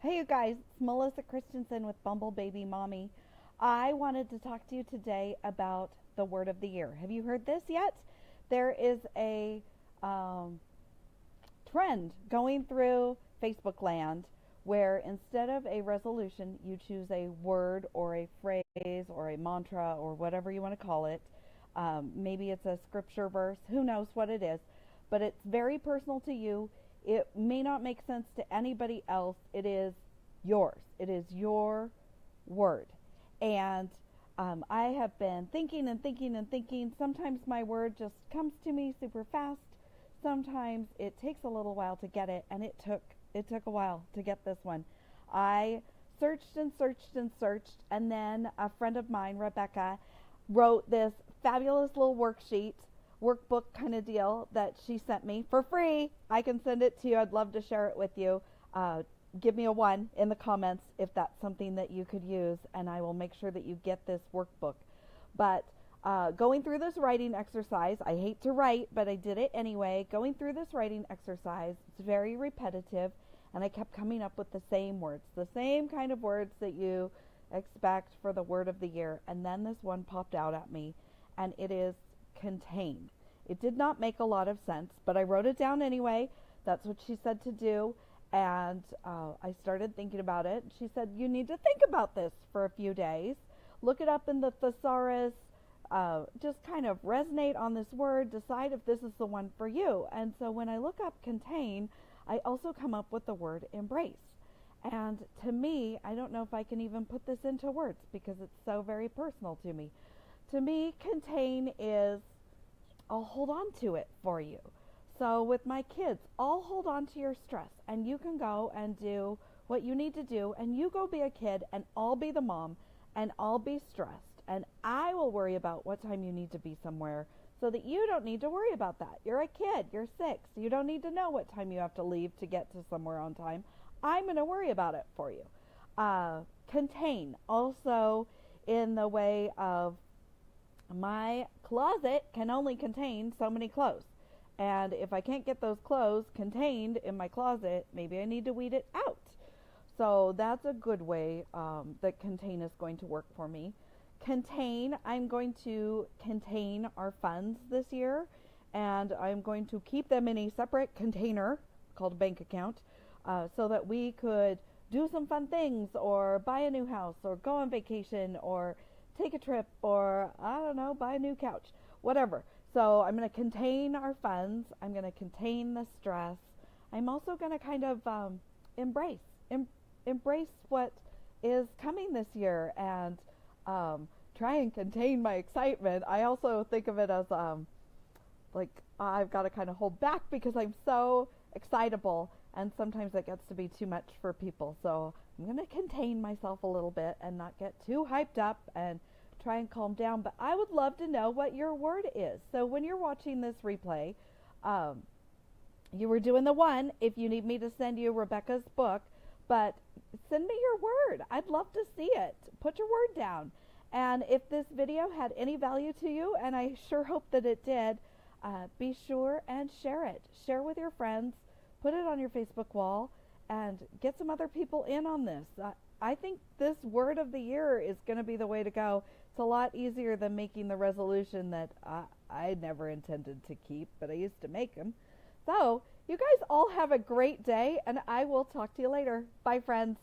Hey, you guys, it's Melissa Christianson with Bumble Baby Mommy. I wanted to talk to you today about the word of the year. Have you heard this yet? There is a um, trend going through Facebook land where instead of a resolution, you choose a word or a phrase or a mantra or whatever you want to call it. Maybe it's a scripture verse, who knows what it is, but it's very personal to you. It may not make sense to anybody else. It is yours. It is your word. And I have been thinking and thinking and thinking. Sometimes my word just comes to me super fast. Sometimes it takes a little while to get it, and it took a while to get this one. I searched and searched and searched, and then a friend of mine, Rebecca, wrote this fabulous little workbook kind of deal that she sent me for free. I can send it to you. I'd love to share it with you. Give me a 1 in the comments if that's something that you could use, and I will make sure that you get this workbook. But going through this writing exercise, I hate to write, but I did it anyway. Going through this writing exercise, it's very repetitive, and I kept coming up with the same words, the same kind of words that you expect for the word of the year. And then this one popped out at me, and it is contain. It did not make a lot of sense, but I wrote it down anyway. That's what she said to do. And I started thinking about it. She said, you need to think about this for a few days. Look it up in the thesaurus. Just kind of resonate on this word. Decide if this is the one for you. And so when I look up contain, I also come up with the word embrace. And to me, I don't know if I can even put this into words because it's so very personal to me. To me, contain is I'll hold on to it for you. So with my kids, I'll hold on to your stress, and you can go and do what you need to do, and you go be a kid, and I'll be the mom, and I'll be stressed, and I will worry about what time you need to be somewhere so that you don't need to worry about that. You're a kid, you're 6, you don't need to know what time you have to leave to get to somewhere on time. I'm going to worry about it for you. Contain, also in the way of my closet can only contain so many clothes. And if I can't get those clothes contained in my closet, maybe I need to weed it out. So that's a good way that contain is going to work for me. Contain, I'm going to contain our funds this year, and I'm going to keep them in a separate container called a bank account so that we could do some fun things or buy a new house or go on vacation or take a trip or, I don't know, buy a new couch, whatever. So I'm going to contain our funds. I'm going to contain the stress. I'm also going to kind of embrace what is coming this year and try and contain my excitement. I also think of it as like I've got to kind of hold back because I'm so excitable, and sometimes it gets to be too much for people. So I'm going to contain myself a little bit and not get too hyped up and try and calm down. But I would love to know what your word is. So when you're watching this replay, you were doing the 1 if you need me to send you Rebecca's book, but send me your word. I'd love to see it. Put your word down. And if this video had any value to you, and I sure hope that it did, be sure and share it. Share with your friends. Put it on your Facebook wall and get some other people in on this. I think this word of the year is going to be the way to go. It's a lot easier than making the resolution that I never intended to keep, but I used to make them. So you guys all have a great day, and I will talk to you later. Bye, friends.